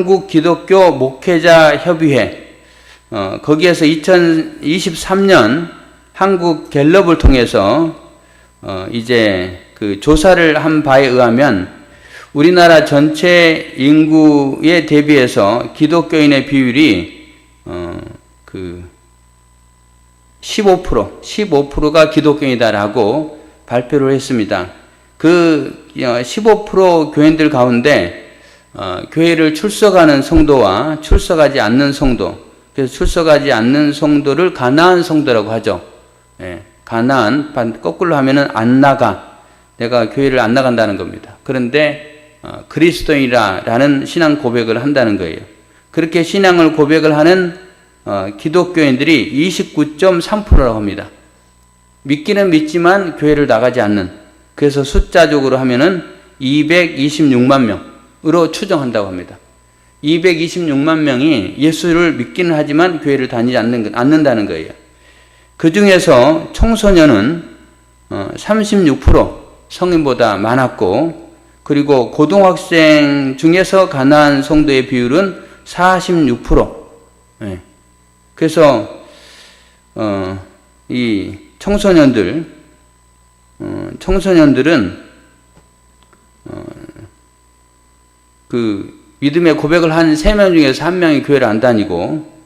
한국 기독교 목회자 협의회, 거기에서 2023년 한국 갤럽을 통해서 이제 그 조사를 한 바에 의하면 우리나라 전체 인구에 대비해서 기독교인의 비율이 15%가 기독교인이다라고 발표를 했습니다. 그 15% 교인들 가운데 교회를 출석하는 성도와 출석하지 않는 성도, 그래서 출석하지 않는 성도를 가나안 성도라고 하죠. 예, 가나안, 거꾸로 하면은 안 나가, 내가 교회를 안 나간다는 겁니다. 그런데 그리스도인이라는 신앙 고백을 한다는 거예요. 그렇게 신앙을 고백을 하는 기독교인들이 29.3%라고 합니다. 믿기는 믿지만 교회를 나가지 않는, 그래서 숫자적으로 하면은 226만 명으로 추정한다고 합니다. 226만 명이 예수를 믿기는 하지만 교회를 다니지 않는다는 거예요. 그 중에서 청소년은 36% 성인보다 많았고, 그리고 고등학생 중에서 가나안 성도의 비율은 46%. 네. 그래서 이 청소년들은 그 믿음의 고백을 한 3명 중에서 1명이 교회를 안 다니고,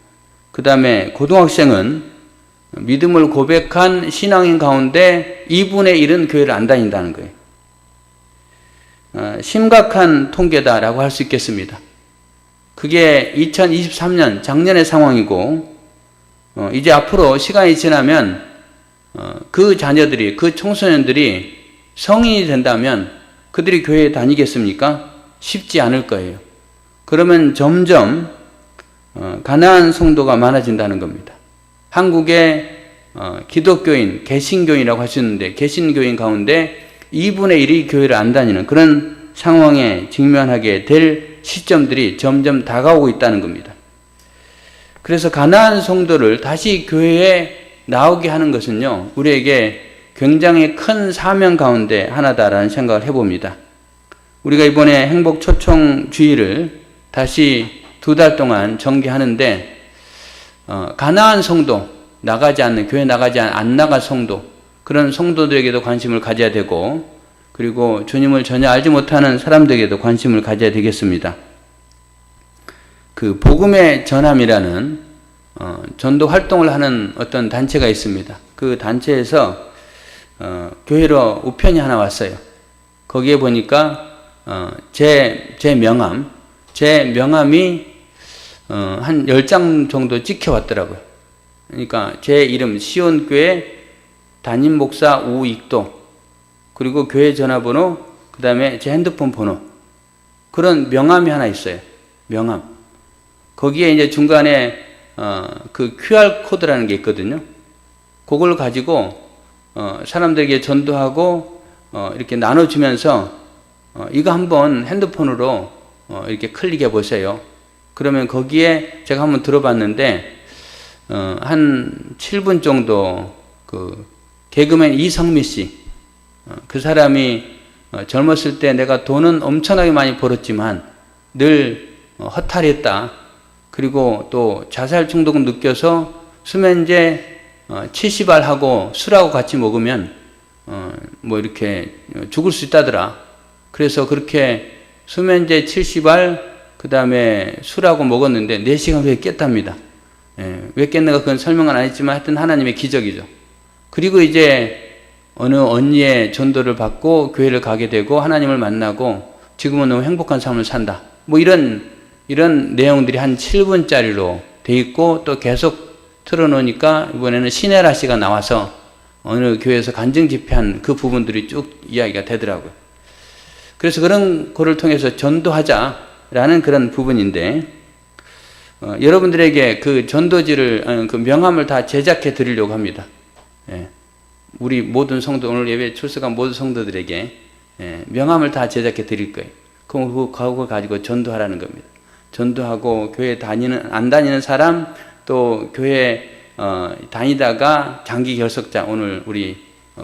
그 다음에 고등학생은 믿음을 고백한 신앙인 가운데 2분의 1은 교회를 안 다닌다는 거예요. 심각한 통계다라고 할 수 있겠습니다. 그게 2023년 작년의 상황이고, 이제 앞으로 시간이 지나면 그 자녀들이, 그 청소년들이 성인이 된다면 그들이 교회에 다니겠습니까? 쉽지 않을 거예요. 그러면 점점 가나안 성도가 많아진다는 겁니다. 한국의 기독교인, 개신교인이라고 하시는데, 개신교인 가운데 2분의 1이 교회를 안 다니는 그런 상황에 직면하게 될 시점들이 점점 다가오고 있다는 겁니다. 그래서 가나안 성도를 다시 교회에 나오게 하는 것은요, 우리에게 굉장히 큰 사명 가운데 하나다라는 생각을 해봅니다. 우리가 이번에 행복 초청 주일을 다시 2달 동안 전개하는데, 가나안 성도, 나가지 않는, 교회 나가지 안 나갈 성도, 그런 성도들에게도 관심을 가져야 되고, 그리고 주님을 전혀 알지 못하는 사람들에게도 관심을 가져야 되겠습니다. 그 복음의 전함이라는 전도 활동을 하는 어떤 단체가 있습니다. 그 단체에서 교회로 우편이 하나 왔어요. 거기에 보니까 제 명함이 한 10장 정도 찍혀왔더라고요. 그러니까 제 이름, 시온교회 담임 목사 우익도, 그리고 교회 전화번호, 그 다음에 제 핸드폰 번호, 그런 명함이 하나 있어요. 명함. 거기에 이제 중간에 그 QR 코드라는 게 있거든요. 그걸 가지고 사람들에게 전도하고 이렇게 나눠주면서 이거 한번 핸드폰으로 이렇게 클릭해 보세요. 그러면 거기에 제가 한번 들어봤는데 한 7분 정도 그 개그맨 이성미 씨, 그 사람이 젊었을 때 내가 돈은 엄청나게 많이 벌었지만 늘 허탈했다. 그리고 또 자살 중독을 느껴서 수면제 70알 하고 술하고 같이 먹으면 뭐 이렇게 죽을 수 있다더라. 그래서 그렇게 수면제 70알 그 다음에 술하고 먹었는데 4시간 후에 깼답니다. 왜 깼는가 그건 설명은 안 했지만 하여튼 하나님의 기적이죠. 그리고 이제 어느 언니의 전도를 받고 교회를 가게 되고 하나님을 만나고 지금은 너무 행복한 삶을 산다. 뭐 이런 내용들이 한 7분짜리로 돼 있고, 또 계속 틀어놓으니까 이번에는 신혜라 씨가 나와서 어느 교회에서 간증 집회한 그 부분들이 쭉 이야기가 되더라고요. 그래서 그런 거를 통해서 전도하자라는 그런 부분인데, 여러분들에게 그 전도지를, 그 명함을 다 제작해 드리려고 합니다. 우리 모든 성도, 오늘 예배 출석한 모든 성도들에게 명함을 다 제작해 드릴 거예요. 그럼 그거 가지고 전도하라는 겁니다. 전도하고 교회 안 다니는 사람, 또 교회 다니다가 장기 결석자, 오늘 우리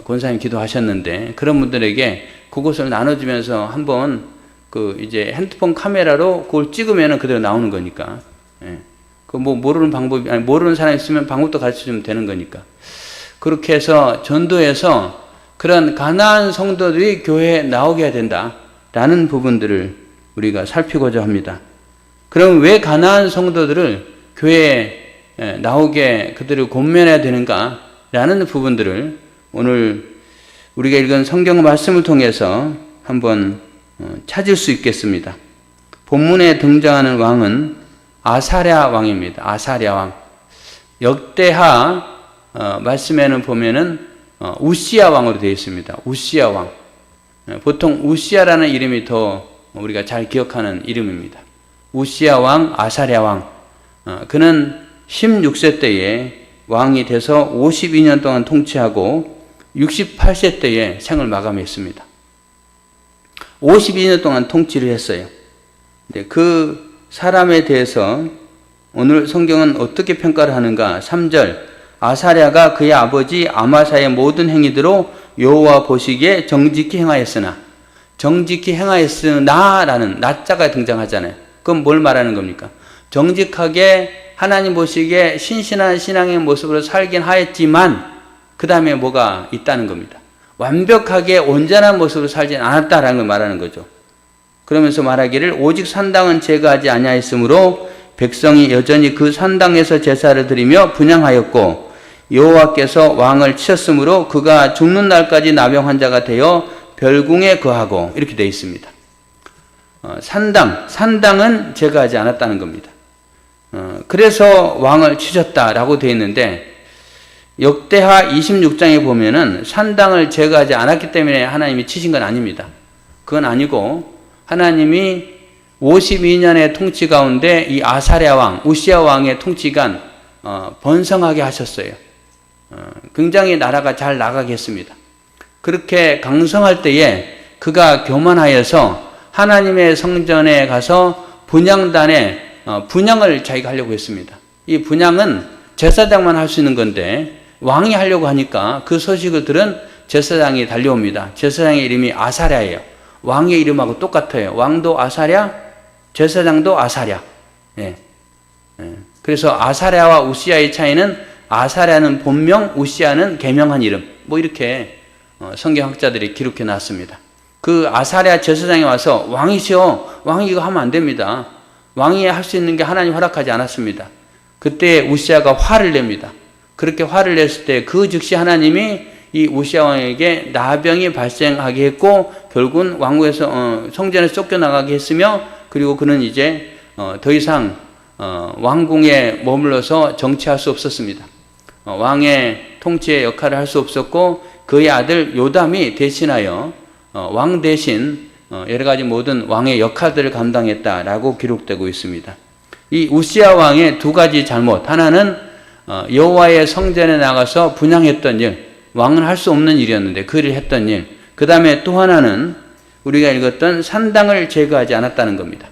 권사님 기도하셨는데 그런 분들에게 그것을 나눠주면서 한번 그 이제 핸드폰 카메라로 그걸 찍으면 그대로 나오는 거니까. 예. 그 뭐 모르는 방법이, 아니 모르는 사람이 있으면 방법도 가르쳐 주면 되는 거니까. 그렇게 해서 전도해서 그런 가난한 성도들이 교회에 나오게 해야 된다라는 부분들을 우리가 살피고자 합니다. 그럼 왜 가난한 성도들을 교회에 나오게 그들을 권면해야 되는가라는 부분들을 오늘 우리가 읽은 성경 말씀을 통해서 한번 찾을 수 있겠습니다. 본문에 등장하는 왕은 아사랴 왕입니다. 아사랴 왕. 역대하 말씀에는 보면은 우시야 왕으로 되어 있습니다. 우시야 왕. 보통 우시야라는 이름이 더 우리가 잘 기억하는 이름입니다. 우시야 왕, 아사랴 왕. 그는 16세 때에 왕이 돼서 52년 동안 통치하고 68세 때에 생을 마감했습니다. 52년 동안 통치를 했어요. 그 사람에 대해서 오늘 성경은 어떻게 평가를 하는가? 3절, 아사랴가 그의 아버지 아마사의 모든 행위대로 여호와 보시기에 정직히 행하였으나, 정직히 행하였으나라는 나자가 등장하잖아요. 그럼 뭘 말하는 겁니까? 정직하게 하나님 보시기에 신실한 신앙의 모습으로 살긴 하였지만 그 다음에 뭐가 있다는 겁니다. 완벽하게 온전한 모습으로 살진 않았다라는 걸 말하는 거죠. 그러면서 말하기를 오직 산당은 제거하지 아니하였으므로 백성이 여전히 그 산당에서 제사를 드리며 분향하였고 여호와께서 왕을 치셨으므로 그가 죽는 날까지 나병 환자가 되어 별궁에 거하고, 이렇게 되어 있습니다. 산당은 제거하지 않았다는 겁니다. 그래서 왕을 치셨다라고 되어 있는데 역대하 26장에 보면은 산당을 제거하지 않았기 때문에 하나님이 치신 건 아닙니다. 그건 아니고 하나님이 52년의 통치 가운데 이 아사랴 왕, 우시야 왕의 통치간 번성하게 하셨어요. 굉장히 나라가 잘 나가게 했습니다. 그렇게 강성할 때에 그가 교만하여서 하나님의 성전에 가서 분향단에 분향을 자기가 하려고 했습니다. 이 분향은 제사장만 할 수 있는 건데 왕이 하려고 하니까 그 소식을 들은 제사장이 달려옵니다. 제사장의 이름이 아사랴예요. 왕의 이름하고 똑같아요. 왕도 아사랴, 제사장도 아사랴. 예. 그래서 아사랴와 우시야의 차이는 아사랴는 본명, 우시야는 계명한 이름. 뭐 이렇게 성경학자들이 기록해 놨습니다. 그 아사랴 제사장이 와서 왕이시여, 왕이 이거 하면 안 됩니다. 왕이 할 수 있는 게 하나님 허락하지 않았습니다. 그때 우시야가 화를 냅니다. 그렇게 화를 냈을 때 그 즉시 하나님이 이 우시야 왕에게 나병이 발생하게 했고 결국은 왕궁에서 성전에서 쫓겨나가게 했으며, 그리고 그는 이제 더 이상 왕궁에 머물러서 정치할 수 없었습니다. 왕의 통치의 역할을 할 수 없었고 그의 아들 요담이 대신하여 왕 대신 여러 가지 모든 왕의 역할들을 감당했다라고 기록되고 있습니다. 이 우시야 왕의 두 가지 잘못, 하나는 여호와의 성전에 나가서 분향했던 일, 왕은 할 수 없는 일이었는데 그 일을 했던 일. 그 다음에 또 하나는 우리가 읽었던 산당을 제거하지 않았다는 겁니다.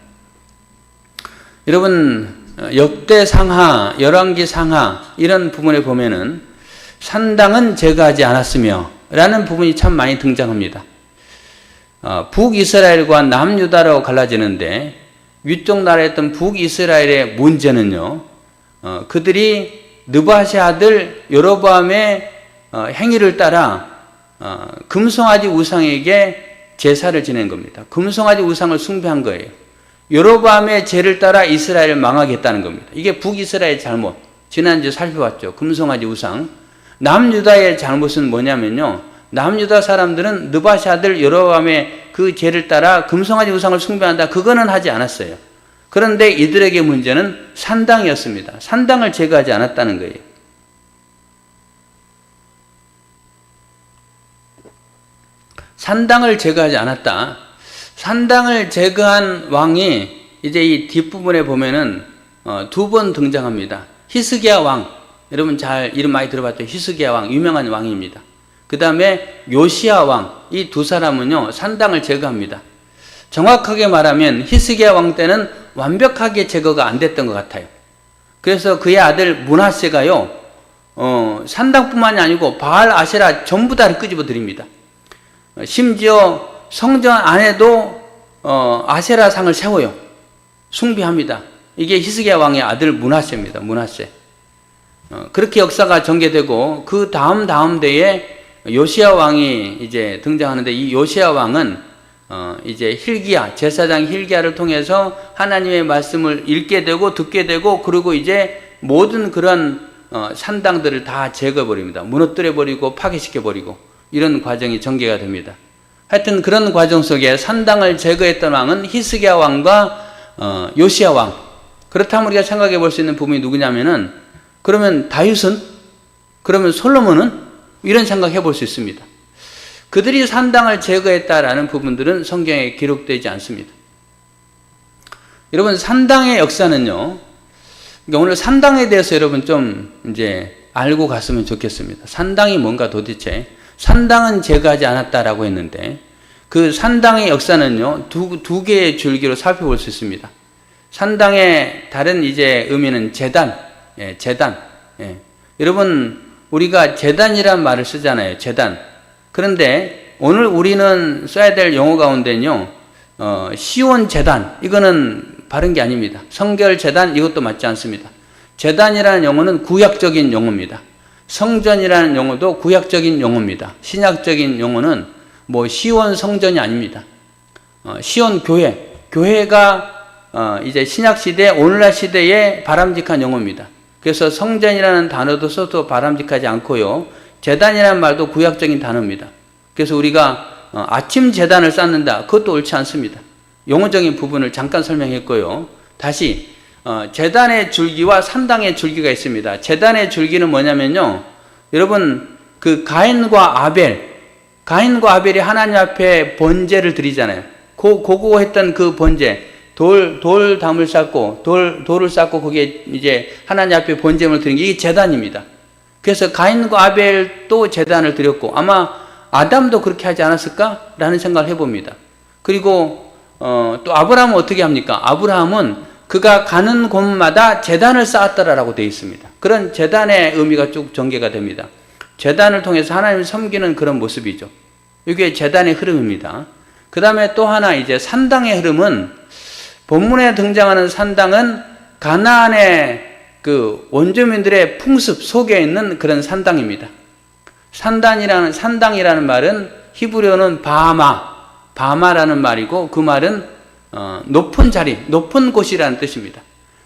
여러분, 역대상하, 열왕기상하 이런 부분에 보면은 산당은 제거하지 않았으며 라는 부분이 참 많이 등장합니다. 북이스라엘과 남유다로 갈라지는데 위쪽 나라였던 북이스라엘의 문제는요, 그들이 느바세 아들 여로보암의 행위를 따라 금송아지 우상에게 제사를 지낸 겁니다. 금송아지 우상을 숭배한 거예요. 여로보암의 죄를 따라 이스라엘을 망하게 했다는 겁니다. 이게 북이스라엘의 잘못. 지난주에 살펴봤죠. 금송아지 우상. 남유다의 잘못은 뭐냐면요, 남유다 사람들은 느바세 아들 여로보암의 그 죄를 따라 금송아지 우상을 숭배한다. 그거는 하지 않았어요. 그런데 이들에게 문제는 산당이었습니다. 산당을 제거하지 않았다는 거예요. 산당을 제거하지 않았다. 산당을 제거한 왕이 이제 이 뒷부분에 보면은 두 번 등장합니다. 히스기야 왕. 여러분 잘 이름 많이 들어봤죠? 히스기야 왕, 유명한 왕입니다. 그 다음에 요시야 왕. 이 두 사람은요, 산당을 제거합니다. 정확하게 말하면 히스기야 왕 때는 완벽하게 제거가 안 됐던 것 같아요. 그래서 그의 아들 므낫세가요, 산당뿐만이 아니고 바알 아세라 전부 다 끄집어 드립니다. 심지어 성전 안에도 아세라 상을 세워요. 숭배합니다. 이게 히스기야 왕의 아들 므낫세입니다. 므낫세. 그렇게 역사가 전개되고 그 다음 대에 요시야 왕이 이제 등장하는데, 이 요시야 왕은 이제 hil기야, 제사장 hil기야를 통해서 하나님의 말씀을 읽게 되고 듣게 되고, 그리고 이제 모든 그런 산당들을 다 제거해버립니다. 무너뜨려버리고 파괴시켜버리고, 이런 과정이 전개가 됩니다. 하여튼 그런 과정 속에 산당을 제거했던 왕은 히스기야 왕과 요시야 왕. 그렇다면 우리가 생각해 볼 수 있는 부분이 누구냐면은, 그러면 다윗은? 그러면 솔로몬은? 이런 생각해 볼 수 있습니다. 그들이 산당을 제거했다라는 부분들은 성경에 기록되지 않습니다. 여러분, 산당의 역사는요, 그러니까 오늘 산당에 대해서 여러분 좀 이제 알고 갔으면 좋겠습니다. 산당이 뭔가 도대체. 산당은 제거하지 않았다라고 했는데, 그 산당의 역사는요, 두 개의 줄기로 살펴볼 수 있습니다. 산당의 다른 이제 의미는 제단, 제단. 여러분, 우리가 제단이란 말을 쓰잖아요. 제단. 그런데 오늘 우리는 써야 될 용어 가운데는요, 시온 제단, 이거는 바른 게 아닙니다. 성결 제단, 이것도 맞지 않습니다. 제단이라는 용어는 구약적인 용어입니다. 성전이라는 용어도 구약적인 용어입니다. 신약적인 용어는 뭐 시온 성전이 아닙니다. 시온 교회, 교회가 이제 신약 시대, 오늘날 시대에 바람직한 용어입니다. 그래서 성전이라는 단어도 써도 바람직하지 않고요, 제단이라는 말도 구약적인 단어입니다. 그래서 우리가 아침 제단을 쌓는다, 그것도 옳지 않습니다. 용어적인 부분을 잠깐 설명했고요. 다시 제단의 줄기와 산당의 줄기가 있습니다. 제단의 줄기는 뭐냐면요, 여러분, 그 가인과 아벨이 하나님 앞에 번제를 드리잖아요. 고고 했던 그 번제, 돌담을 쌓고, 돌을 쌓고 거기에 이제 하나님 앞에 번제물 드린 게 이게 제단입니다. 그래서 가인과 아벨도 제단을 드렸고, 아마 아담도 그렇게 하지 않았을까라는 생각을 해봅니다. 그리고 또 아브라함은 어떻게 합니까? 아브라함은 그가 가는 곳마다 제단을 쌓았더라라고 되어 있습니다. 그런 제단의 의미가 쭉 전개가 됩니다. 제단을 통해서 하나님을 섬기는 그런 모습이죠. 이게 제단의 흐름입니다. 그 다음에 또 하나 이제 산당의 흐름은, 본문에 등장하는 산당은 가나안의 그 원주민들의 풍습 속에 있는 그런 산당입니다. 산당이라는 말은 히브리어는 바마라는 말이고, 그 말은 높은 자리, 높은 곳이라는 뜻입니다.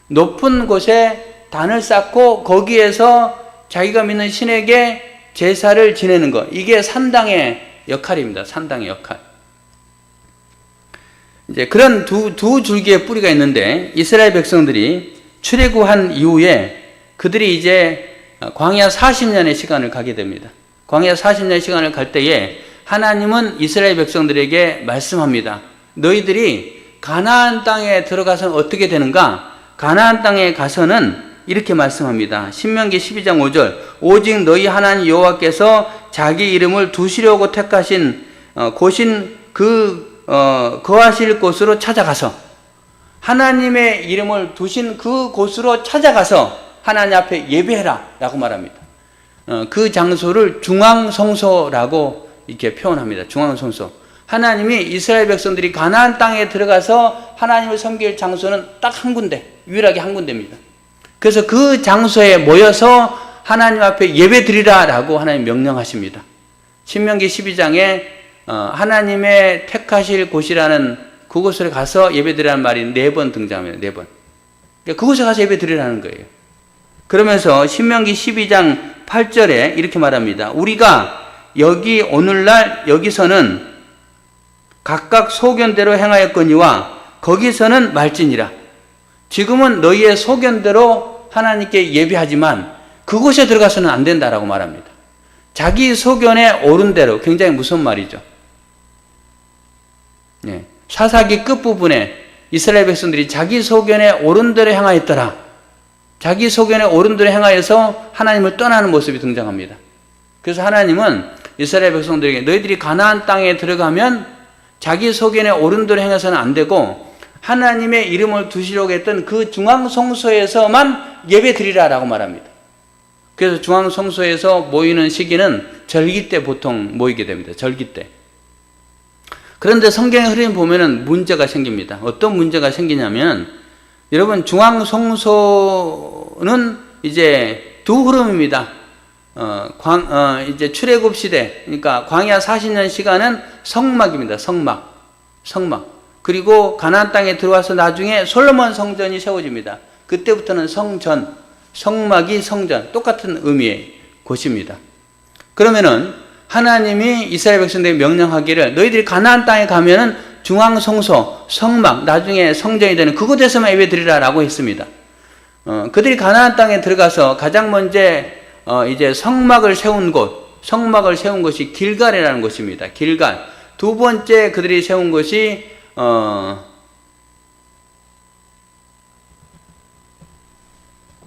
높은 곳에 단을 쌓고 거기에서 자기가 믿는 신에게 제사를 지내는 것, 이게 산당의 역할입니다. 산당의 역할. 이제 그런 두 줄기의 뿌리가 있는데, 이스라엘 백성들이 출애굽한 이후에 그들이 이제 광야 40년의 시간을 가게 됩니다. 광야 40년의 시간을 갈 때에 하나님은 이스라엘 백성들에게 말씀합니다. 너희들이 가나안 땅에 들어가서는 어떻게 되는가? 가나안 땅에 가서는 이렇게 말씀합니다. 신명기 12장 5절, 오직 너희 하나님 여호와께서 자기 이름을 두시려고 택하신 곳인 거하실 곳으로 찾아가서, 하나님의 이름을 두신 그 곳으로 찾아가서 하나님 앞에 예배해라 라고 말합니다. 그 장소를 중앙성소라고 이렇게 표현합니다. 중앙성소. 하나님이 이스라엘 백성들이 가나안 땅에 들어가서 하나님을 섬길 장소는 딱 한 군데, 유일하게 한 군데입니다. 그래서 그 장소에 모여서 하나님 앞에 예배 드리라 라고 하나님 명령하십니다. 신명기 12장에 하나님의 택하실 곳이라는 그곳에 가서 예배 드리라는 말이 4번 등장합니다. 4번. 그러니까 그곳에 가서 예배 드리라는 거예요. 그러면서 신명기 12장 8절에 이렇게 말합니다. 우리가 여기 오늘날 여기서는 각각 소견대로 행하였거니와 거기서는 말지니라. 지금은 너희의 소견대로 하나님께 예배하지만 그곳에 들어가서는 안 된다라고 말합니다. 자기 소견에 옳은 대로, 굉장히 무서운 말이죠. 네. 사사기 끝부분에 이스라엘 백성들이 자기 소견에 옳은 대로 행하였더라. 자기 소견에 옳은 대로 행하여서 하나님을 떠나는 모습이 등장합니다. 그래서 하나님은 이스라엘 백성들에게 너희들이 가나안 땅에 들어가면 자기 소견에 옳은 대로 행해서는 안 되고 하나님의 이름을 두시려고 했던 그 중앙성소에서만 예배 드리라라고 말합니다. 그래서 중앙성소에서 모이는 시기는 절기 때 보통 모이게 됩니다. 절기 때. 그런데 성경의 흐름 보면은 문제가 생깁니다. 어떤 문제가 생기냐면, 여러분, 중앙성소는 이제 두 흐름입니다. 이제 출애굽 시대, 그러니까 광야 40년 시간은 성막입니다. 성막. 그리고 가나안 땅에 들어와서 나중에 솔로몬 성전이 세워집니다. 그때부터는 성전, 성막이 성전, 똑같은 의미의 곳입니다. 그러면은 하나님이 이스라엘 백성들에게 명령하기를 너희들이 가나안 땅에 가면은 중앙성소, 성막, 나중에 성전이 되는 그곳에서만 예배 드리라라고 했습니다. 그들이 가나안 땅에 들어가서 가장 먼저 이제 성막을 세운 곳이 길갈이라는 곳입니다. 길갈. 두 번째 그들이 세운 곳이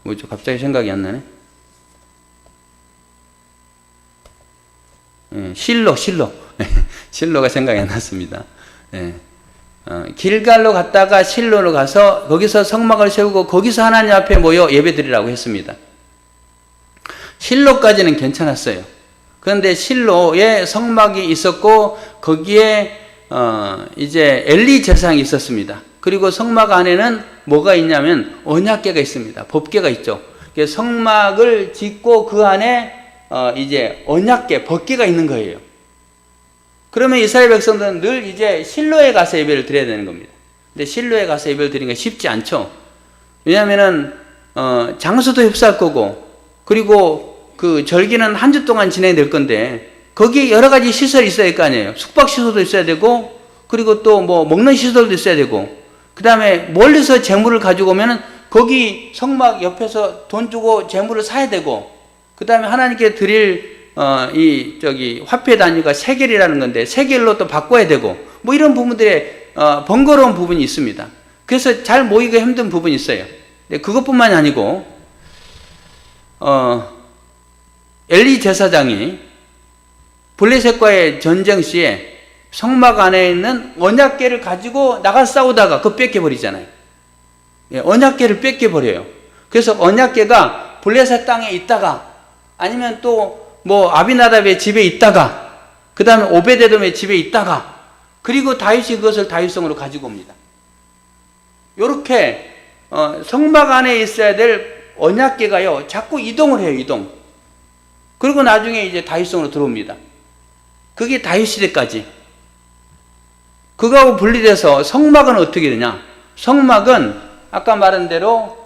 뭐죠? 갑자기 생각이 안 나네. 실로가 생각이 안 났습니다. 길갈로 갔다가 실로로 가서 거기서 성막을 세우고 거기서 하나님 앞에 모여 예배드리라고 했습니다. 실로까지는 괜찮았어요. 그런데 실로에 성막이 있었고 거기에 이제 엘리 제사장이 있었습니다. 그리고 성막 안에는 뭐가 있냐면 언약궤가 있습니다. 법궤가 있죠. 성막을 짓고 그 안에 이제 언약궤, 법궤가 있는 거예요. 그러면 이스라엘 백성들은 늘 이제 실로에 가서 예배를 드려야 되는 겁니다. 근데 실로에 가서 예배를 드리는 게 쉽지 않죠. 왜냐하면은 장소도 흡수할 거고, 그리고 그 절기는 한 주 동안 진행될 건데 거기에 여러 가지 시설이 있어야 될 거 아니에요. 숙박 시설도 있어야 되고, 그리고 또 뭐 먹는 시설도 있어야 되고, 그 다음에 멀리서 재물을 가지고 오면은 거기 성막 옆에서 돈 주고 재물을 사야 되고, 그 다음에 하나님께 드릴 화폐 단위가 세겔이라는 건데 세겔로 또 바꿔야 되고, 뭐 이런 부분들에 번거로운 부분이 있습니다. 그래서 잘 모이기가 힘든 부분이 있어요. 근데 그것뿐만이 아니고 엘리 제사장이 블레셋과의 전쟁 시에 성막 안에 있는 언약궤를 가지고 나가 싸우다가 그거 뺏겨버리잖아요. 언약궤를 뺏겨버려요. 그래서 언약궤가 블레셋 땅에 있다가, 아니면 또 뭐 아비나답의 집에 있다가, 그 다음에 오베데돔의 집에 있다가, 그리고 다윗이 그것을 다윗성으로 가지고 옵니다. 요렇게 성막 안에 있어야 될 언약궤가요 자꾸 이동을 해요. 이동. 그리고 나중에 이제 다윗성으로 들어옵니다. 그게 다윗 시대까지. 그거하고 분리돼서 성막은 어떻게 되냐? 성막은 아까 말한 대로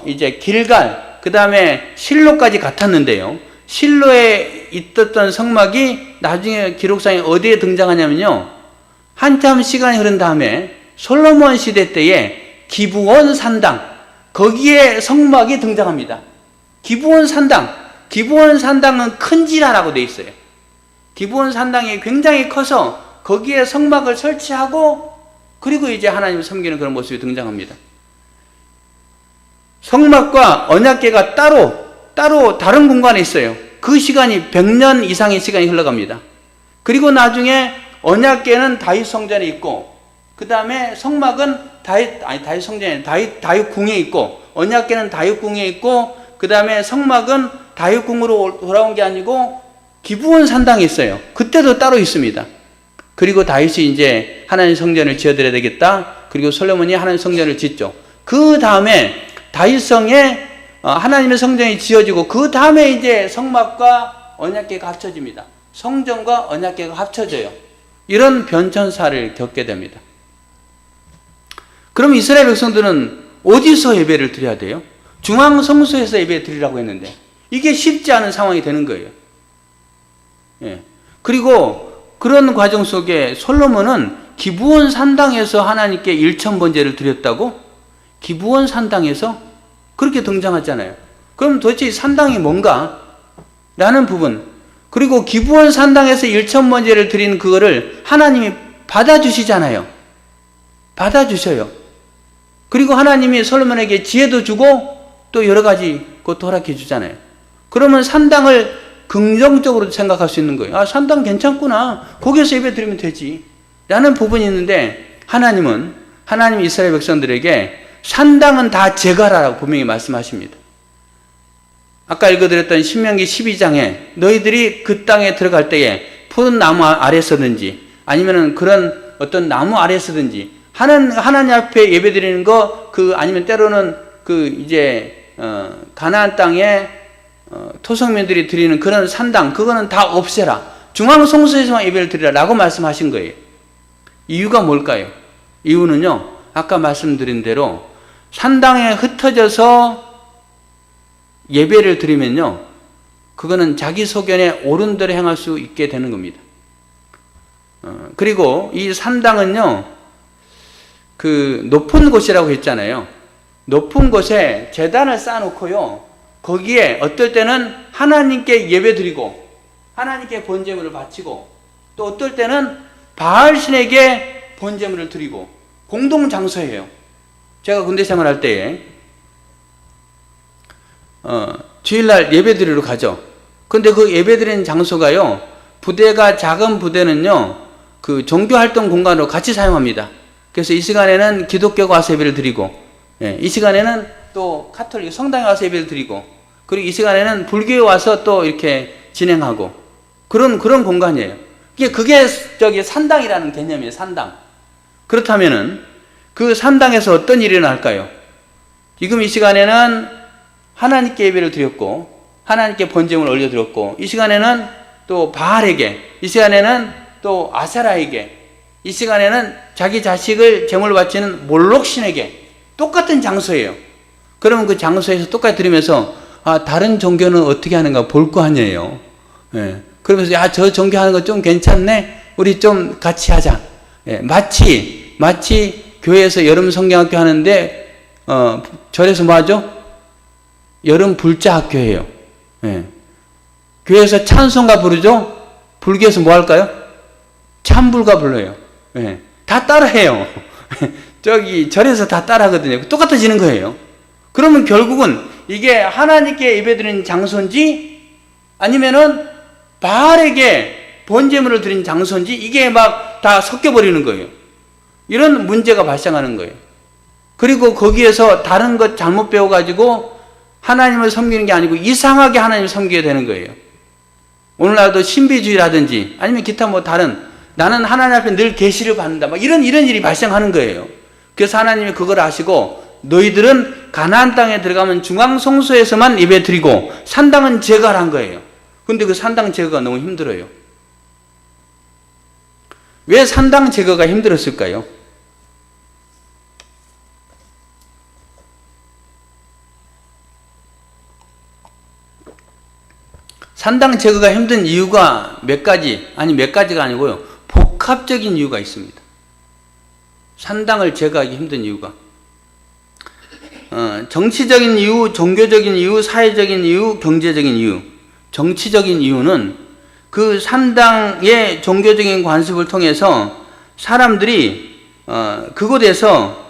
이제 길갈, 그 다음에 실로까지 같았는데요. 실로에 있었던 성막이 나중에 기록상에 어디에 등장하냐면요, 한참 시간이 흐른 다음에 솔로몬 시대 때에 기브온 산당, 거기에 성막이 등장합니다. 기브온 산당은 큰지라라고 되어 있어요. 기브온 산당이 굉장히 커서 거기에 성막을 설치하고, 그리고 이제 하나님을 섬기는 그런 모습이 등장합니다. 성막과 언약궤가 따로 다른 공간에 있어요. 그 시간이 100년 이상의 시간이 흘러갑니다. 그리고 나중에 언약궤는 다윗 성전에 있고, 그 다음에 성막은 다윗 성전에, 다윗 궁에 있고, 언약궤는 다윗 궁에 있고, 그 다음에 성막은 다윗 궁으로 돌아온 게 아니고 기브온 산당에 있어요. 그때도 따로 있습니다. 그리고 다윗이 이제 하나님 성전을 지어드려야 되겠다. 그리고 솔로몬이 하나님 성전을 짓죠. 그 다음에 다윗성에 하나님의 성전이 지어지고, 그 다음에 이제 성막과 언약궤가 합쳐집니다. 성전과 언약궤가 합쳐져요. 이런 변천사를 겪게 됩니다. 그럼 이스라엘 백성들은 어디서 예배를 드려야 돼요? 중앙성소에서 예배 드리라고 했는데 이게 쉽지 않은 상황이 되는 거예요. 그리고 그런 과정 속에 솔로몬은 기브온 산당에서 하나님께 일천번제를 드렸다고? 기브온 산당에서? 그렇게 등장하잖아요. 그럼 도대체 산당이 뭔가? 라는 부분. 그리고 기브온 산당에서 일천번제를 드린 그거를 하나님이 받아주시잖아요. 받아주셔요. 그리고 하나님이 솔로몬에게 지혜도 주고 또 여러 가지 그것도 허락해 주잖아요. 그러면 산당을 긍정적으로 생각할 수 있는 거예요. 아, 산당 괜찮구나. 거기서 예배 드리면 되지. 라는 부분이 있는데, 하나님 이스라엘 백성들에게 산당은 다 제거하라고 분명히 말씀하십니다. 아까 읽어드렸던 신명기 12장에 너희들이 그 땅에 들어갈 때에 푸른 나무 아래 서든지 아니면은 그런 어떤 나무 아래서든지 하나님 앞에 예배 드리는 거, 아니면 때로는 가나안 땅에 토성민들이 드리는 그런 산당, 그거는 다 없애라. 중앙 성소에서만 예배를 드리라라고 말씀하신 거예요. 이유가 뭘까요? 이유는요, 아까 말씀드린 대로 산당에 흩어져서 예배를 드리면요, 그거는 자기 소견에 옳은 대로 행할 수 있게 되는 겁니다. 그리고 이 산당은요, 높은 곳이라고 했잖아요. 높은 곳에 제단을 쌓아놓고요, 거기에 어떨 때는 하나님께 예배 드리고 하나님께 번제물을 바치고, 또 어떨 때는 바알신에게 번제물을 드리고, 공동 장소예요. 제가 군대 생활할 때에 주일날 예배 드리러 가죠. 근데 그 예배 드리는 장소가요, 부대가 작은 부대는요, 종교활동 공간으로 같이 사용합니다. 그래서 이 시간에는 기독교가 와서 예배를 드리고, 이 시간에는 또 카톨릭 성당에 와서 예배를 드리고, 그리고 이 시간에는 불교에 와서 또 이렇게 진행하고, 그런 공간이에요. 그게 산당이라는 개념이에요, 산당. 그렇다면은 그 산당에서 어떤 일이 일어날까요? 지금 이 시간에는 하나님께 예배를 드렸고, 하나님께 번제물을 올려드렸고, 이 시간에는 또 바알에게, 이 시간에는 또 아세라에게, 이 시간에는 자기 자식을 제물로 바치는 몰록신에게, 똑같은 장소예요. 그러면 그 장소에서 똑같이 드리면서 다른 종교는 어떻게 하는가 볼 거 아니에요. 그러면서 저 종교 하는 거 좀 괜찮네, 우리 좀 같이 하자. 마치 교회에서 여름 성경학교 하는데 절에서 뭐 하죠? 여름 불자학교예요. 교회에서 찬송가 부르죠? 불교에서 뭐 할까요? 찬불가 불러요. 다 따라해요. 절에서 다 따라하거든요. 똑같아지는 거예요. 그러면 결국은 이게 하나님께 예배드리는 장소인지 아니면은 바알에게 번제물을 드린 장소인지, 이게 막 다 섞여버리는 거예요. 이런 문제가 발생하는 거예요. 그리고 거기에서 다른 것 잘못 배워가지고 하나님을 섬기는 게 아니고 이상하게 하나님을 섬기게 되는 거예요. 오늘날도 신비주의라든지 아니면 기타 뭐 다른, 나는 하나님 앞에 늘 계시를 받는다, 막 이런 일이 발생하는 거예요. 그래서 하나님이 그걸 아시고, 너희들은 가나안 땅에 들어가면 중앙 성소에서만 예배 드리고 산당은 제거하란 거예요. 근데 그 산당 제거가 너무 힘들어요. 왜 산당 제거가 힘들었을까요? 산당 제거가 힘든 이유가 몇 가지가 아니고요, 복합적인 이유가 있습니다. 산당을 제거하기 힘든 이유가 정치적인 이유, 종교적인 이유, 사회적인 이유, 경제적인 이유. 정치적인 이유는 그 산당의 종교적인 관습을 통해서 사람들이 그곳에서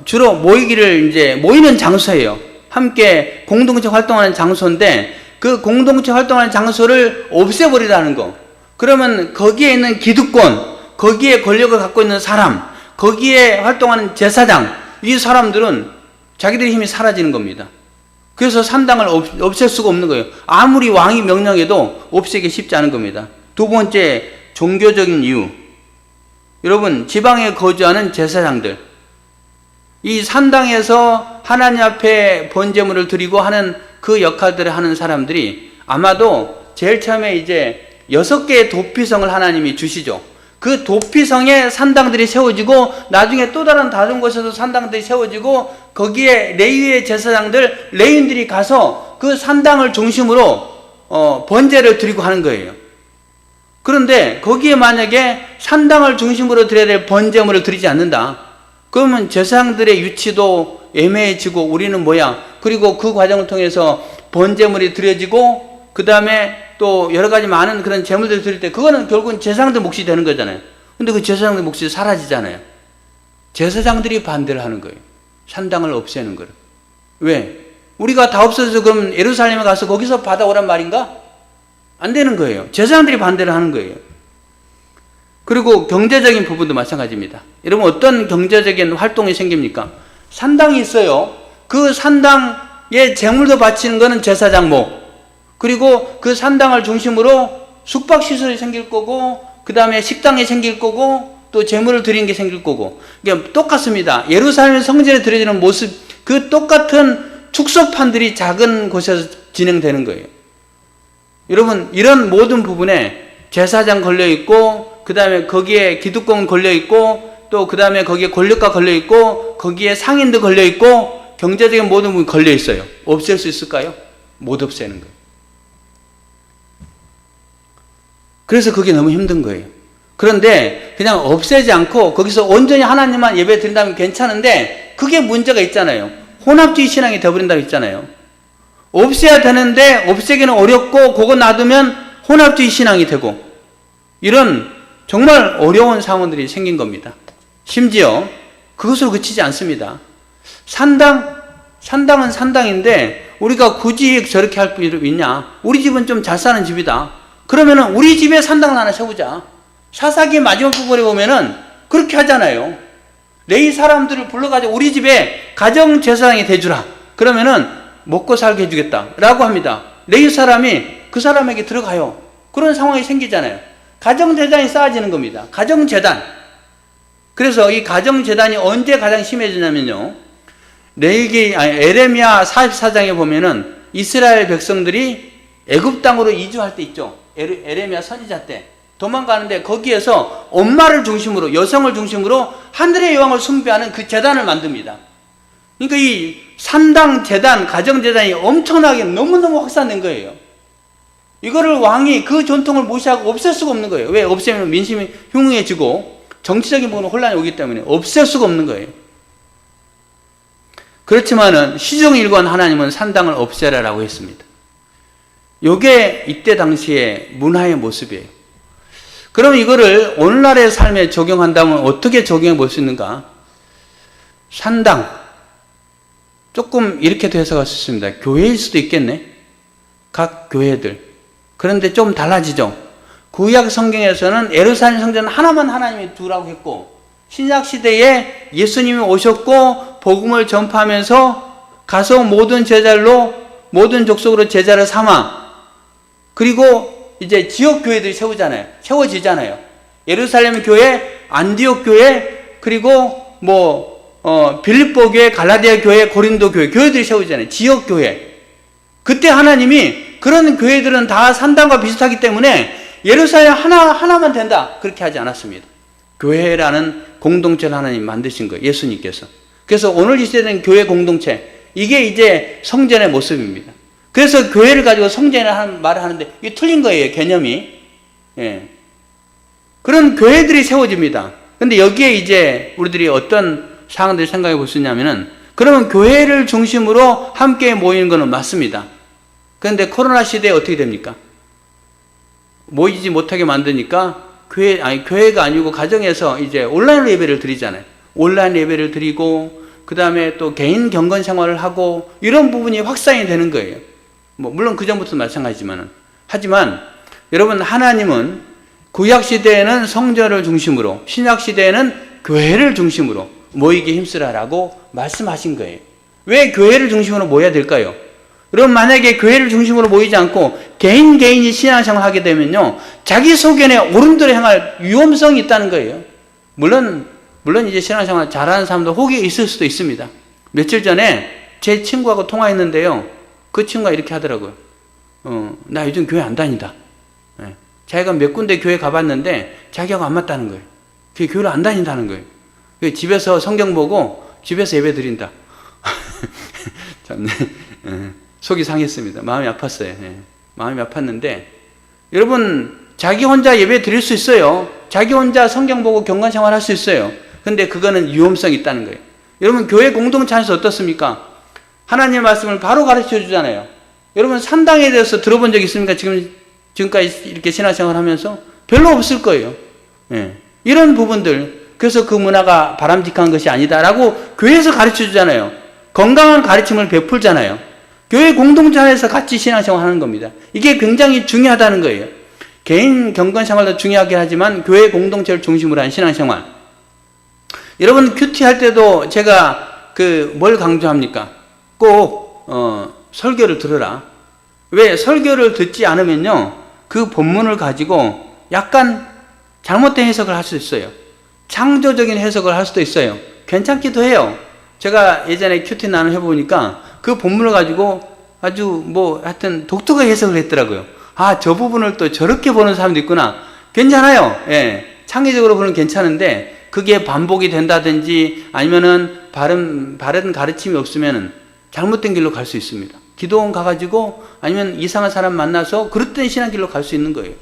주로 모이는 장소예요. 함께 공동체 활동하는 장소인데, 그 공동체 활동하는 장소를 없애버리라는 거. 그러면 거기에 있는 기득권, 거기에 권력을 갖고 있는 사람, 거기에 활동하는 제사장, 이 사람들은 자기들의 힘이 사라지는 겁니다. 그래서 산당을 없앨 수가 없는 거예요. 아무리 왕이 명령해도 없애기 쉽지 않은 겁니다. 두 번째, 종교적인 이유. 여러분, 지방에 거주하는 제사장들, 이 산당에서 하나님 앞에 번제물을 드리고 하는 그 역할들을 하는 사람들이 아마도 제일 처음에 6개의 도피성을 하나님이 주시죠. 그 도피성에 산당들이 세워지고, 나중에 또 다른 곳에서 산당들이 세워지고, 거기에 레위의 제사장들, 레위인들이 가서 그 산당을 중심으로 번제를 드리고 하는 거예요. 그런데 거기에 만약에 산당을 중심으로 드려야 될 번제물을 드리지 않는다, 그러면 제사장들의 위치도 애매해지고, 우리는 뭐야? 그리고 그 과정을 통해서 번제물이 드려지고, 그 다음에 또 여러 가지 많은 그런 제물들을 드릴 때, 그거는 결국은 제사장들 몫이 되는 거잖아요. 근데 그 제사장들 몫이 사라지잖아요. 제사장들이 반대를 하는 거예요. 산당을 없애는 거를. 왜? 우리가 다 없어져서 그럼 예루살렘에 가서 거기서 받아오란 말인가? 안 되는 거예요. 제사장들이 반대를 하는 거예요. 그리고 경제적인 부분도 마찬가지입니다. 여러분, 어떤 경제적인 활동이 생깁니까? 산당이 있어요. 그 산당에 제물도 바치는 거는 제사장 목, 그리고 그 산당을 중심으로 숙박시설이 생길 거고, 그 다음에 식당이 생길 거고, 또 제물을 드리는 게 생길 거고. 그러니까 똑같습니다. 예루살렘 성전에 드려지는 모습, 그 똑같은 축소판들이 작은 곳에서 진행되는 거예요. 여러분, 이런 모든 부분에 제사장 걸려있고, 그 다음에 거기에 기득권 걸려있고, 또 그 다음에 거기에 권력가 걸려있고, 거기에 상인도 걸려있고, 경제적인 모든 부분이 걸려있어요. 없앨 수 있을까요? 못 없애는 거예요. 그래서 그게 너무 힘든 거예요. 그런데 그냥 없애지 않고 거기서 온전히 하나님만 예배 드린다면 괜찮은데, 그게 문제가 있잖아요. 혼합주의 신앙이 되어버린다고 했잖아요. 없애야 되는데 없애기는 어렵고, 그거 놔두면 혼합주의 신앙이 되고, 이런 정말 어려운 상황들이 생긴 겁니다. 심지어 그것으로 그치지 않습니다. 산당은 산당인데 우리가 굳이 저렇게 할 필요 있냐? 우리 집은 좀 잘 사는 집이다. 그러면은 우리 집에 산당을 하나 세우자. 사사기 마지막 부분에 보면은 그렇게 하잖아요. 레위 사람들을 불러가지고 우리 집에 가정 제사장이 돼주라. 그러면은 먹고 살게 해주겠다 라고 합니다. 레위 사람이 그 사람에게 들어가요. 그런 상황이 생기잖아요. 가정재단이 쌓아지는 겁니다. 가정재단. 그래서 이 가정재단이 언제 가장 심해지냐면요, 에레미야 44장에 보면은 이스라엘 백성들이 애굽 땅으로 이주할 때 있죠. 에레미야 선지자 때 도망가는데, 거기에서 엄마를 중심으로, 여성을 중심으로 하늘의 여왕을 숭배하는 그 재단을 만듭니다. 그러니까 이 산당 재단, 가정재단이 엄청나게 너무너무 확산된 거예요. 이거를 왕이 그 전통을 무시하고 없앨 수가 없는 거예요. 왜? 없애면 민심이 흉흉해지고 정치적인 부분은 혼란이 오기 때문에 없앨 수가 없는 거예요. 그렇지만은 시종일관 하나님은 산당을 없애라라고 했습니다. 이게 이때 당시의 문화의 모습이에요. 그럼 이거를 오늘날의 삶에 적용한다면 어떻게 적용해 볼 수 있는가? 산당, 조금 이렇게 해석할 수 있습니다. 교회일 수도 있겠네. 각 교회들. 그런데 좀 달라지죠. 구약 성경에서는 예루살렘 성전 하나만 하나님이 두라고 했고, 신약 시대에 예수님이 오셨고 복음을 전파하면서 가서 모든 제자로, 모든 족속으로 제자를 삼아, 그리고 이제 지역 교회들이 세워지잖아요. 예루살렘 교회, 안디옥 교회, 그리고 빌립보 교회, 갈라디아 교회, 고린도 교회, 교회들이 세워지잖아요. 지역 교회. 그때 하나님이 그런 교회들은 다 산당과 비슷하기 때문에 예루살렘 하나만 된다, 그렇게 하지 않았습니다. 교회라는 공동체를 하나님 만드신 거예요, 예수님께서. 그래서 오늘 이 시대는 교회 공동체, 이게 이제 성전의 모습입니다. 그래서 교회를 가지고 성전이라는 말을 하는데 이게 틀린 거예요, 개념이. 예. 그런 교회들이 세워집니다. 근데 여기에 이제 우리들이 어떤 상황들을 생각해 볼 수 있냐면은, 그러면 교회를 중심으로 함께 모이는 것은 맞습니다. 그런데 코로나 시대에 어떻게 됩니까? 모이지 못하게 만드니까 교회가 아니고 가정에서 이제 온라인으로 예배를 드리잖아요. 온라인 예배를 드리고, 그 다음에 또 개인 경건 생활을 하고, 이런 부분이 확산이 되는 거예요. 물론 그 전부터 마찬가지지만은. 하지만 여러분, 하나님은 구약 시대에는 성전을 중심으로, 신약 시대에는 교회를 중심으로 모이기 힘쓰라라고 말씀하신 거예요. 왜 교회를 중심으로 모여야 될까요? 여러분, 만약에 교회를 중심으로 모이지 않고 개인이 신앙생활을 하게 되면요, 자기 소견에 오름들을 행할 위험성이 있다는 거예요. 물론 이제 신앙생활 잘하는 사람도 혹이 있을 수도 있습니다. 며칠 전에 제 친구하고 통화했는데요, 그 친구가 이렇게 하더라고요. 나 요즘 교회 안 다닌다. 네. 자기가 몇 군데 교회 가봤는데 자기하고 안 맞다는 거예요. 교회를 안 다닌다는 거예요. 집에서 성경 보고 집에서 예배 드린다. 참, 속이 상했습니다. 마음이 아팠어요. 마음이 아팠는데, 여러분, 자기 혼자 예배 드릴 수 있어요. 자기 혼자 성경 보고 경건 생활 할 수 있어요. 근데 그거는 위험성이 있다는 거예요. 여러분, 교회 공동체 안에서 어떻습니까? 하나님의 말씀을 바로 가르쳐 주잖아요. 여러분, 산당에 대해서 들어본 적 있습니까? 지금까지 이렇게 신앙생활 하면서? 별로 없을 거예요. 이런 부분들, 그래서 그 문화가 바람직한 것이 아니다라고 교회에서 가르쳐 주잖아요. 건강한 가르침을 베풀잖아요. 교회 공동체 안에서 같이 신앙생활 하는 겁니다. 이게 굉장히 중요하다는 거예요. 개인 경건 생활도 중요하긴 하지만 교회 공동체를 중심으로 한 신앙생활. 여러분, 큐티 할 때도 제가 뭘 강조합니까? 꼭 설교를 들으라. 왜? 설교를 듣지 않으면요, 그 본문을 가지고 약간 잘못된 해석을 할 수 있어요. 창조적인 해석을 할 수도 있어요. 괜찮기도 해요. 제가 예전에 큐티 나눔 해보니까 그 본문을 가지고 아주 하여튼 독특하게 해석을 했더라고요. 아, 저 부분을 또 저렇게 보는 사람도 있구나. 괜찮아요. 예. 창의적으로 보면 괜찮은데 그게 반복이 된다든지 아니면은 바른 가르침이 없으면은 잘못된 길로 갈 수 있습니다. 기도원 가가지고 아니면 이상한 사람 만나서 그릇된 신앙길로 갈 수 있는 거예요.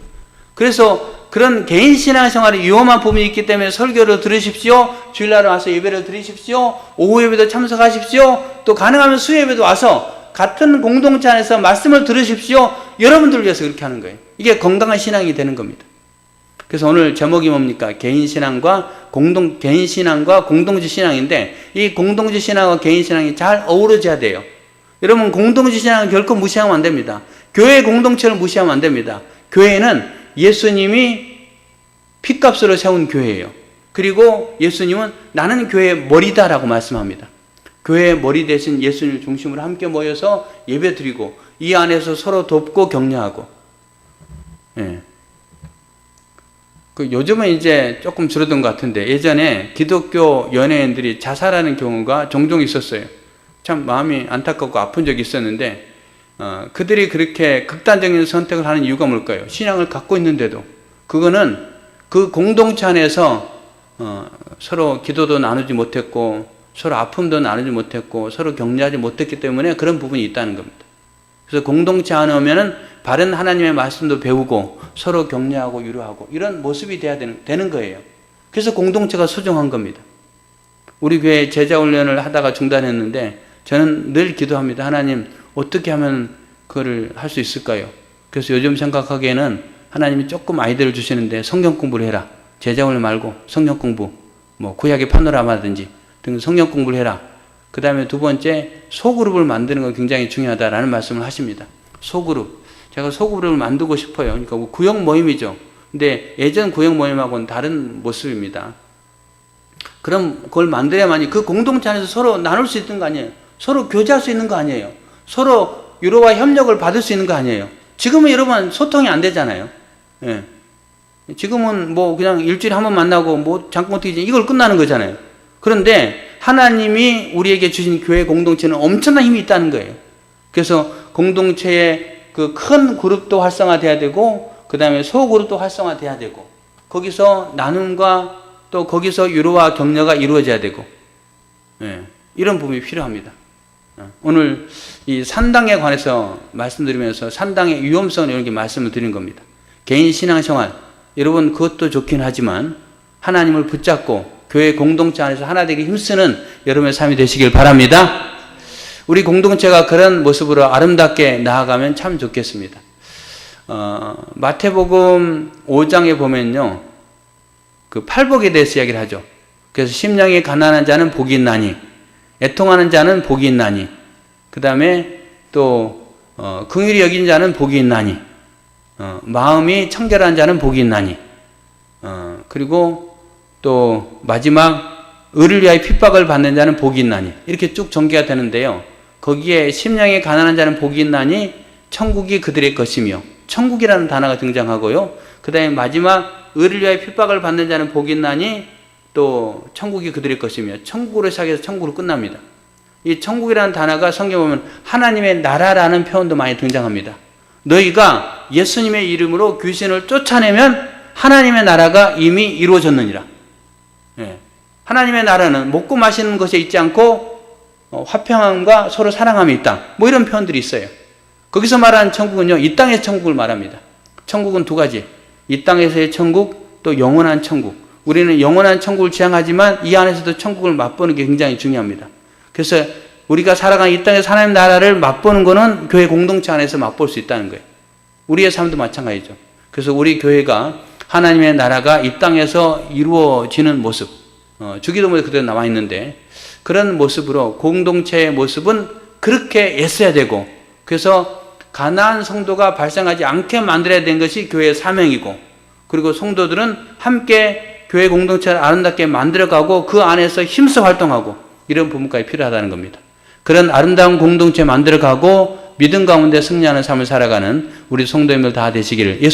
그래서 그런 개인 신앙생활에 위험한 부분이 있기 때문에 설교를 들으십시오. 주일날에 와서 예배를 드리십시오. 오후 예배도 참석하십시오. 또 가능하면 수요 예배도 와서 같은 공동체 안에서 말씀을 들으십시오. 여러분들 위해서 그렇게 하는 거예요. 이게 건강한 신앙이 되는 겁니다. 그래서 오늘 제목이 뭡니까? 개인 신앙과 공동체 신앙인데 이 공동체 신앙과 개인 신앙이 잘 어우러져야 돼요. 여러분 공동체 신앙은 결코 무시하면 안 됩니다. 교회 공동체를 무시하면 안 됩니다. 교회는 예수님이 핏값으로 세운 교회예요. 그리고 예수님은 나는 교회의 머리다라고 말씀합니다. 교회의 머리 대신 예수님을 중심으로 함께 모여서 예배 드리고 이 안에서 서로 돕고 격려하고. 예. 요즘은 이제 조금 줄어든 것 같은데 예전에 기독교 연예인들이 자살하는 경우가 종종 있었어요. 참 마음이 안타깝고 아픈 적이 있었는데 그들이 그렇게 극단적인 선택을 하는 이유가 뭘까요? 신앙을 갖고 있는데도 그거는 그 공동체 안에서 서로 기도도 나누지 못했고 서로 아픔도 나누지 못했고 서로 격려하지 못했기 때문에 그런 부분이 있다는 겁니다. 그래서 공동체 안에 오면은 바른 하나님의 말씀도 배우고 서로 격려하고 위로하고 이런 모습이 돼야 되는 거예요. 그래서 공동체가 소중한 겁니다. 우리 교회 제자 훈련을 하다가 중단했는데 저는 늘 기도합니다. 하나님 어떻게 하면 그걸 할 수 있을까요? 그래서 요즘 생각하기에는 하나님이 조금 아이디어를 주시는데 성경 공부를 해라. 제자 훈련 말고 성경 공부, 구약의 파노라마든지 등 성경 공부를 해라. 그 다음에 두 번째 소그룹을 만드는 건 굉장히 중요하다라는 말씀을 하십니다. 소그룹. 제가 소그룹을 만들고 싶어요. 그러니까 구역 모임이죠. 근데 예전 구역 모임하고는 다른 모습입니다. 그럼 그걸 만들어야만이 그 공동체 안에서 서로 나눌 수 있는 거 아니에요. 서로 교제할 수 있는 거 아니에요. 서로 위로와 협력을 받을 수 있는 거 아니에요. 지금은 여러분 소통이 안 되잖아요. 예. 지금은 그냥 일주일에 한 번 만나고 잠깐 어떻게 이걸 끝나는 거잖아요. 그런데 하나님이 우리에게 주신 교회 공동체는 엄청난 힘이 있다는 거예요. 그래서 공동체의 그 큰 그룹도 활성화돼야 되고 그 다음에 소그룹도 활성화돼야 되고 거기서 나눔과 또 거기서 위로와 격려가 이루어져야 되고 이런 부분이 필요합니다. 오늘 이 산당에 관해서 말씀드리면서 산당의 위험성을 이렇게 말씀을 드린 겁니다. 개인 신앙생활 여러분 그것도 좋긴 하지만 하나님을 붙잡고 교회 공동체 안에서 하나 되기 힘쓰는 여러분의 삶이 되시길 바랍니다. 우리 공동체가 그런 모습으로 아름답게 나아가면 참 좋겠습니다. 마태복음 5장에 보면요. 그 팔복에 대해서 이야기를 하죠. 그래서 심령이 가난한 자는 복이 있나니 애통하는 자는 복이 있나니 그 다음에 또 긍휼히 여긴 자는 복이 있나니 마음이 청결한 자는 복이 있나니 그리고 또 마지막 의를 위하여 핍박을 받는 자는 복이 있나니 이렇게 쭉 전개가 되는데요. 거기에 심령이 가난한 자는 복이 있나니 천국이 그들의 것이며 천국이라는 단어가 등장하고요. 그 다음에 마지막 의를 위하여 핍박을 받는 자는 복이 있나니 또 천국이 그들의 것이며 천국으로 시작해서 천국으로 끝납니다. 이 천국이라는 단어가 성경에 보면 하나님의 나라라는 표현도 많이 등장합니다. 너희가 예수님의 이름으로 귀신을 쫓아내면 하나님의 나라가 이미 이루어졌느니라. 하나님의 나라는 먹고 마시는 것에 있지 않고 화평함과 서로 사랑함이 있다. 이런 표현들이 있어요. 거기서 말하는 천국은요, 이 땅의 천국을 말합니다. 천국은 두 가지. 이 땅에서의 천국, 또 영원한 천국. 우리는 영원한 천국을 지향하지만 이 안에서도 천국을 맛보는 게 굉장히 중요합니다. 그래서 우리가 살아가는 이 땅에서 하나님의 나라를 맛보는 거는 교회 공동체 안에서 맛볼 수 있다는 거예요. 우리의 삶도 마찬가지죠. 그래서 우리 교회가 하나님의 나라가 이 땅에서 이루어지는 모습, 주기도문에 그대로 나와 있는데 그런 모습으로 공동체의 모습은 그렇게 애써야 되고 그래서 가나안 성도가 발생하지 않게 만들어야 되는 것이 교회의 사명이고 그리고 성도들은 함께 교회 공동체를 아름답게 만들어가고 그 안에서 힘써 활동하고 이런 부분까지 필요하다는 겁니다. 그런 아름다운 공동체 만들어가고 믿음 가운데 승리하는 삶을 살아가는 우리 성도님들 다 되시기를 예수